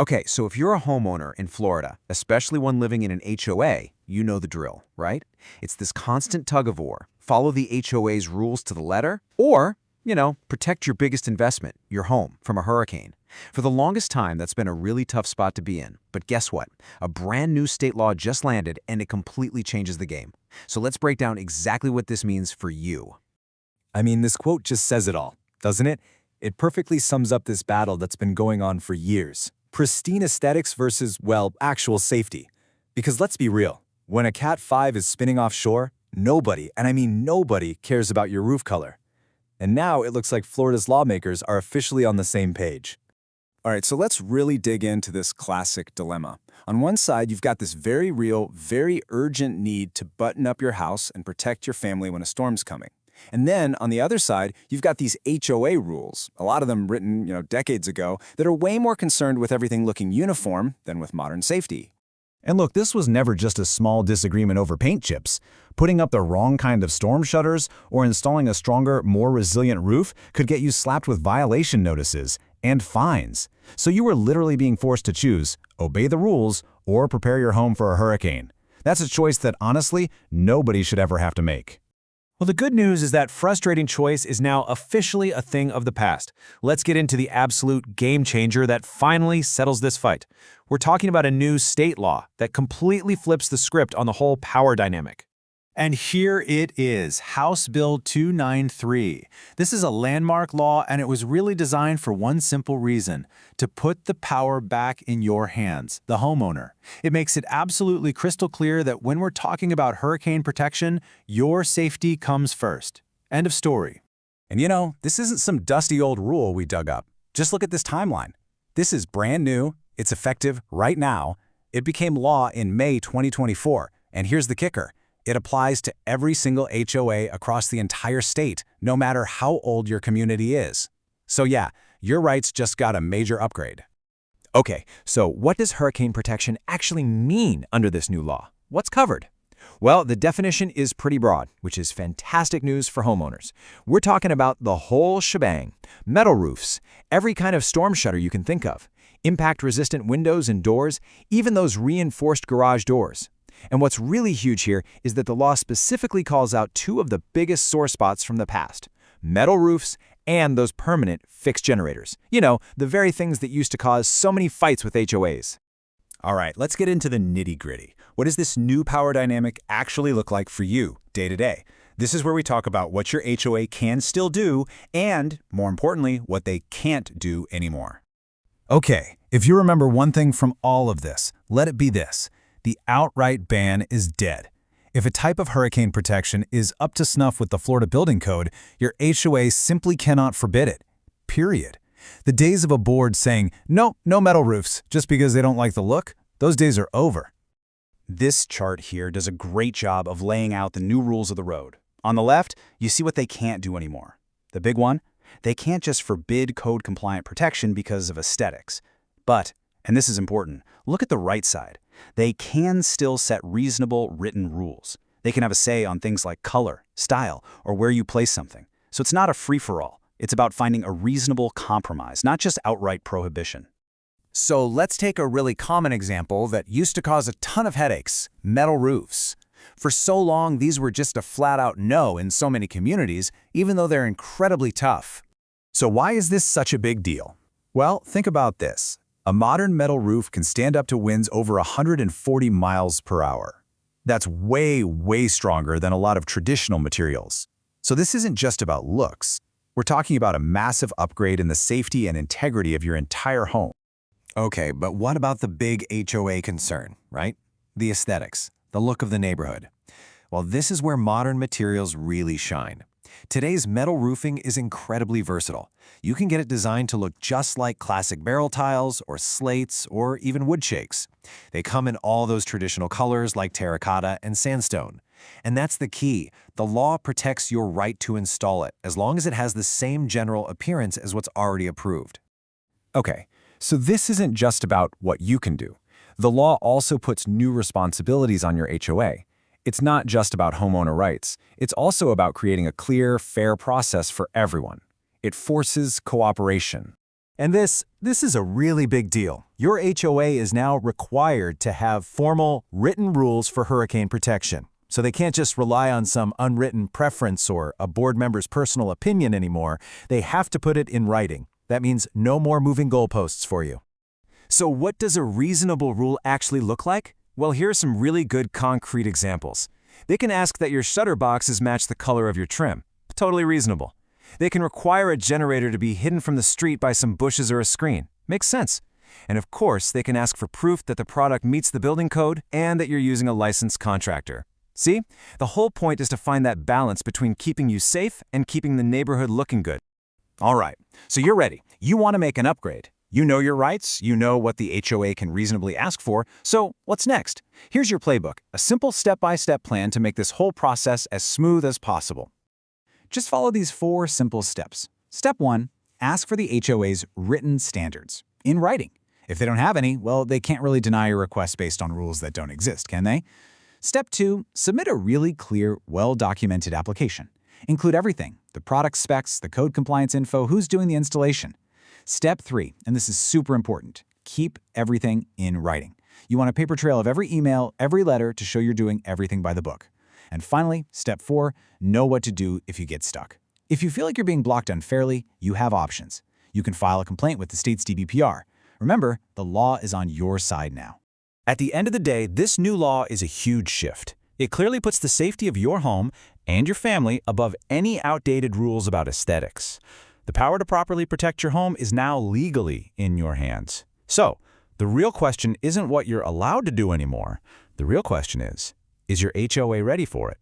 Okay, so if you're a homeowner in Florida, especially one living in an HOA, you know the drill, right? It's this constant tug of war. Follow the HOA's rules to the letter, or, protect your biggest investment, your home, from a hurricane. For the longest time, that's been a really tough spot to be in. But guess what? A brand new state law just landed, and it completely changes the game. So let's break down exactly what this means for you. I mean, this quote just says it all, doesn't it? It perfectly sums up this battle that's been going on for years. Pristine aesthetics versus, well, actual safety. Because let's be real, when a Cat 5 is spinning offshore, nobody, and I mean nobody, cares about your roof color. And now it looks like Florida's lawmakers are officially on the same page. All right, so let's really dig into this classic dilemma. On one side, you've got this very real, very urgent need to button up your house and protect your family when a storm's coming. And then, on the other side, you've got these HOA rules, a lot of them written, decades ago, that are way more concerned with everything looking uniform than with modern safety. And look, this was never just a small disagreement over paint chips. Putting up the wrong kind of storm shutters or installing a stronger, more resilient roof could get you slapped with violation notices and fines. So you were literally being forced to choose, obey the rules or prepare your home for a hurricane. That's a choice that, honestly, nobody should ever have to make. Well, the good news is that frustrating choice is now officially a thing of the past. Let's get into the absolute game changer that finally settles this fight. We're talking about a new state law that completely flips the script on the whole power dynamic. And here it is, House Bill 293. This is a landmark law, and it was really designed for one simple reason: to put the power back in your hands, the homeowner. It makes it absolutely crystal clear that when we're talking about hurricane protection, your safety comes first. End of story. And this isn't some dusty old rule we dug up. Just look at this timeline. This is brand new, it's effective right now. It became law in May 2024, and here's the kicker. It applies to every single HOA across the entire state, no matter how old your community is. So yeah, your rights just got a major upgrade. Okay, so what does hurricane protection actually mean under this new law? What's covered? Well, the definition is pretty broad, which is fantastic news for homeowners. We're talking about the whole shebang: metal roofs, every kind of storm shutter you can think of, impact-resistant windows and doors, even those reinforced garage doors. And what's really huge here is that the law specifically calls out two of the biggest sore spots from the past: metal roofs and those permanent fixed generators. The very things that used to cause so many fights with HOAs. All right, let's get into the nitty-gritty. What does this new power dynamic actually look like for you, day to day? This is where we talk about what your HOA can still do and, more importantly, what they can't do anymore. Okay, if you remember one thing from all of this, let it be this: the outright ban is dead. If a type of hurricane protection is up to snuff with the Florida Building Code, your HOA simply cannot forbid it. Period. The days of a board saying, no metal roofs, just because they don't like the look, those days are over. This chart here does a great job of laying out the new rules of the road. On the left, you see what they can't do anymore. The big one? They can't just forbid code-compliant protection because of aesthetics. But, and this is important, look at the right side. They can still set reasonable written rules. They can have a say on things like color, style, or where you place something. So it's not a free-for-all. It's about finding a reasonable compromise, not just outright prohibition. So let's take a really common example that used to cause a ton of headaches: metal roofs. For so long, these were just a flat-out no in so many communities, even though they're incredibly tough. So why is this such a big deal? Well, think about this. A modern metal roof can stand up to winds over 140 miles per hour. That's way, way stronger than a lot of traditional materials. So this isn't just about looks. We're talking about a massive upgrade in the safety and integrity of your entire home. Okay, but what about the big HOA concern, right? The aesthetics, the look of the neighborhood. Well, this is where modern materials really shine. Today's metal roofing is incredibly versatile. You can get it designed to look just like classic barrel tiles or slates or even wood shakes. They come in all those traditional colors like terracotta and sandstone. And that's the key. The law protects your right to install it as long as it has the same general appearance as what's already approved. Okay, so this isn't just about what you can do. The law also puts new responsibilities on your HOA. It's not just about homeowner rights. It's also about creating a clear, fair process for everyone. It forces cooperation. And this is a really big deal. Your HOA is now required to have formal, written rules for hurricane protection. So they can't just rely on some unwritten preference or a board member's personal opinion anymore. They have to put it in writing. That means no more moving goalposts for you. So what does a reasonable rule actually look like? Well, here are some really good concrete examples. They can ask that your shutter boxes match the color of your trim. Totally reasonable. They can require a generator to be hidden from the street by some bushes or a screen. Makes sense. And of course, they can ask for proof that the product meets the building code and that you're using a licensed contractor. See? The whole point is to find that balance between keeping you safe and keeping the neighborhood looking good. All right, so you're ready. You want to make an upgrade. You know your rights, you know what the HOA can reasonably ask for, so what's next? Here's your playbook, a simple step-by-step plan to make this whole process as smooth as possible. Just follow these 4 simple steps. Step 1, ask for the HOA's written standards, in writing. If they don't have any, well, they can't really deny your request based on rules that don't exist, can they? Step 2, submit a really clear, well-documented application. Include everything, the product specs, the code compliance info, who's doing the installation. Step 3, and this is super important, keep everything in writing. You want a paper trail of every email, every letter to show you're doing everything by the book. And finally, step 4, know what to do if you get stuck. If you feel like you're being blocked unfairly, you have options. You can file a complaint with the state's DBPR. Remember, the law is on your side now. At the end of the day, this new law is a huge shift. It clearly puts the safety of your home and your family above any outdated rules about aesthetics. The power to properly protect your home is now legally in your hands. So, the real question isn't what you're allowed to do anymore. The real question is your HOA ready for it?